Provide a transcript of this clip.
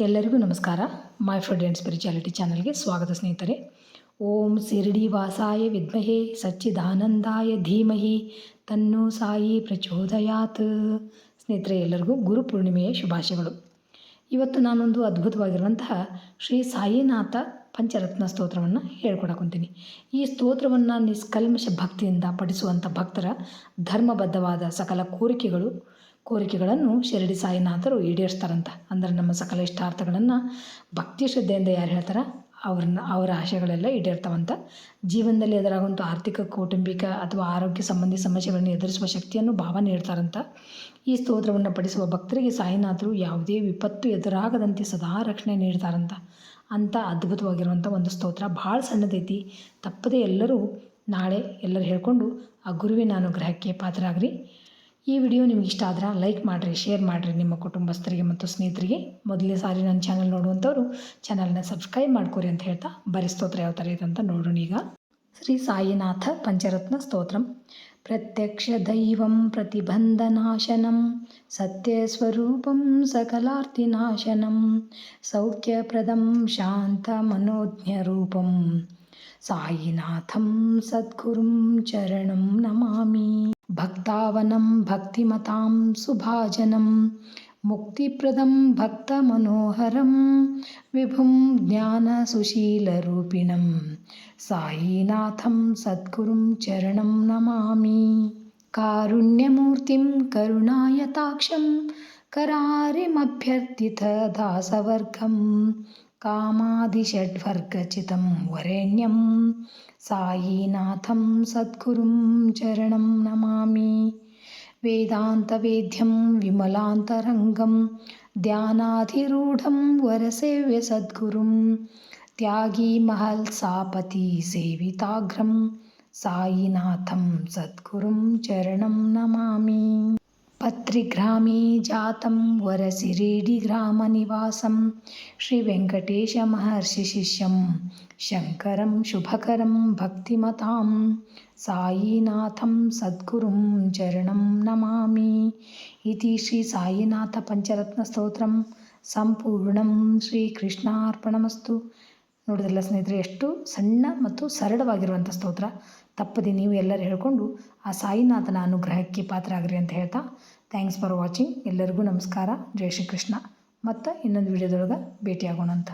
ಎಲ್ಲರಿಗೂ ನಮಸ್ಕಾರ. My food and spirituality ಚಾನಲ್ಗೆ ಸ್ವಾಗತ ಸ್ನೇಹಿತರೆ. ಓಂ ಶಿರಡಿ ವಾಸಾಯ ವಿದ್ಮಹೇ ಸಚ್ಚಿದಾನಂದಾಯ ಧೀಮಹಿ ತನ್ನೋ ಸಾಯಿ ಪ್ರಚೋದಯಾತ್. ಸ್ನೇಹಿತರೆ, ಎಲ್ಲರಿಗೂ ಗುರು ಪೂರ್ಣಿಮೆಯ ಶುಭಾಶಯಗಳು. ಇವತ್ತು ನಾನೊಂದು ಅದ್ಭುತವಾಗಿರುವಂತಹ ಶ್ರೀ ಸಾಯಿನಾಥ ಪಂಚರತ್ನ ಸ್ತೋತ್ರವನ್ನು ಹೇಳ್ಕೊಡಕೊಂತೀನಿ. ಈ ಸ್ತೋತ್ರವನ್ನು ನಿಷ್ಕಲ್ಮಶ ಭಕ್ತಿಯಿಂದ ಪಠಿಸುವಂಥ ಭಕ್ತರ ಧರ್ಮಬದ್ಧವಾದ ಸಕಲ ಕೋರಿಕೆಗಳನ್ನು ಶಿರಡಿ ಸಾಯಿನಾಥರು ಈಡೇರಿಸ್ತಾರಂತ. ಅಂದರೆ ನಮ್ಮ ಸಕಲ ಇಷ್ಟಾರ್ಥಗಳನ್ನು ಭಕ್ತಿ ಶ್ರದ್ಧೆಯಿಂದ ಯಾರು ಹೇಳ್ತಾರೆ ಅವರ ಆಶಯಗಳೆಲ್ಲ ಈಡೇರ್ತಾವಂತ. ಜೀವನದಲ್ಲಿ ಎದುರಾಗುವಂಥ ಆರ್ಥಿಕ, ಕೌಟುಂಬಿಕ ಅಥವಾ ಆರೋಗ್ಯ ಸಂಬಂಧಿ ಸಮಸ್ಯೆಗಳನ್ನು ಎದುರಿಸುವ ಶಕ್ತಿಯನ್ನು ಭಾವ ನೀಡ್ತಾರಂತ. ಈ ಸ್ತೋತ್ರವನ್ನು ಪಠಿಸುವ ಭಕ್ತರಿಗೆ ಸಾಯಿನಾಥರು ಯಾವುದೇ ವಿಪತ್ತು ಎದುರಾಗದಂತೆ ಸದಾ ರಕ್ಷಣೆ ನೀಡ್ತಾರಂತ. ಅಂಥ ಅದ್ಭುತವಾಗಿರುವಂಥ ಒಂದು ಸ್ತೋತ್ರ ಭಾಳ ಸಣ್ಣದೈತಿ. ತಪ್ಪದೇ ಎಲ್ಲರೂ ನಾಳೆ ಎಲ್ಲರೂ ಹೇಳ್ಕೊಂಡು ಆ ಗುರುವಿನ ಅನುಗ್ರಹಕ್ಕೆ ಪಾತ್ರರಾಗ್ರಿ. ಈ ವಿಡಿಯೋ ನಿಮ್ಗೆ ಇಷ್ಟ ಆದ್ರೆ ಲೈಕ್ ಮಾಡಿರಿ, ಶೇರ್ ಮಾಡಿರಿ ನಿಮ್ಮ ಕುಟುಂಬಸ್ಥರಿಗೆ ಮತ್ತು ಸ್ನೇಹಿತರಿಗೆ. ಮೊದಲನೇ ಸಾರಿ ನನ್ನ ಚಾನಲ್ ನೋಡುವಂಥವ್ರು ಚಾನಲ್ನ ಸಬ್ಸ್ಕ್ರೈಬ್ ಮಾಡ್ಕೊರಿ ಅಂತ ಹೇಳ್ತಾ ಬರೀ ಸ್ತೋತ್ರ ಯಾವ ಥರ ಇದೆ ಅಂತ ನೋಡೋಣ. ಈಗ ಶ್ರೀ ಸಾಯಿನಾಥ ಪಂಚರತ್ನ ಸ್ತೋತ್ರಂ. ಪ್ರತ್ಯಕ್ಷ ದೈವಂ ಪ್ರತಿಬಂಧನಾಶನಂ ಸತ್ಯಸ್ವರೂಪಂ ಸಕಲಾರ್ತಿನಾಶನಂ ಸೌಖ್ಯಪ್ರದಂ ಶಾಂತ ಮನೋಜ್ಞರೂಪಂ ಸಾಯಿನಾಥಂ ಸದ್ಗುರುಂ ಚರಣಂ ನಮಾಮಿ. ಭಕ್ತಾವನಂ ಭಕ್ತಿಮತಾಂ ಸುಭಾಜನಂ ಮುಕ್ತಿಪ್ರದಂ ಭಕ್ತಮನೋಹರಂ ವಿಭುಂ ಜ್ಞಾನಸುಶೀಲರೂಪಿಣಂ ಸಾಯಿನಾಥಂ ಸದ್ಗುರುಂ ಚರಣಂ ನಮಾಮಿ. ಕಾರುಣ್ಯಮೂರ್ತಿಂ ಕರುಣಾಯತಾಕ್ಷಂ ಕರಾರಿಮಭ್ಯರ್ಥಿತ ದಾಸವರ್ಗಂ ಕಾಮಾದಿಷಡ್ವರ್ಗಚಿತಂ ವರೆಣ್ಯಂ ಸಾಯಿನಾಥಂ ಸದ್ಗುರುಂ ಚರಣಂ ನಮಾಮಿ. ವೇದಾಂತವೇದ್ಯಂ ವಿಮಲಾಂತರಂಗಂ ಧ್ಯಾನಾಧಿರೂಢಂ ವರಸೇವ್ಯ ಸದ್ಗುರುಂ ತ್ಯಾಗಿ ಮಹಲ್ಸಾಪತಿ ಸೇವಿತಾಗ್ರಂ ಸಾಯಿನಾಥಂ ಸದ್ಗುರುಂ ಚರಣಂ ನಮಾಮಿ. ಪತ್ರಿಗ್ರಾಮೇ ಜಾತಂ ವರಸಿರೇಡಿಗ್ರಾಮನಿವಾಸಂ ಶ್ರೀ ವೆಂಕಟೇಶ ಮಹರ್ಷಿ ಶಿಷ್ಯಂ ಶಂಕರಂ ಶುಭಕರಂ ಭಕ್ತಿಮತಾಂ ಸಾಯಿನಾಥಂ ಸದ್ಗುರುಂ ಚರಣಂ ನಮಾಮಿ. ಇತಿ ಶ್ರೀ ಸಾಯಿನಾಥ ಪಂಚರತ್ನ ಸ್ತೋತ್ರಂ ಸಂಪೂರ್ಣಂ. ಶ್ರೀಕೃಷ್ಣಾರ್ಪಣಮಸ್ತು. ನೋಡಿದ್ರಲ್ಲ ಸ್ನೇಹಿತರೆ, ಎಷ್ಟು ಸಣ್ಣ ಮತ್ತು ಸರಳವಾಗಿರುವಂಥ ಸ್ತೋತ್ರ. ತಪ್ಪದೆ ನೀವು ಎಲ್ಲರೂ ಹೇಳ್ಕೊಂಡು ಆ ಸಾಯಿನಾಥನ ಅನುಗ್ರಹಕ್ಕೆ ಪಾತ್ರರಾಗ್ರಿ ಅಂತ ಹೇಳ್ತಾ ಥ್ಯಾಂಕ್ಸ್ ಫಾರ್ ವಾಚಿಂಗ್. ಎಲ್ಲರಿಗೂ ನಮಸ್ಕಾರ. ಜೈ ಶ್ರೀಕೃಷ್ಣ. ಮತ್ತು ಇನ್ನೊಂದು ವಿಡಿಯೋದೊಳಗೆ ಭೇಟಿಯಾಗೋಣ ಅಂತ.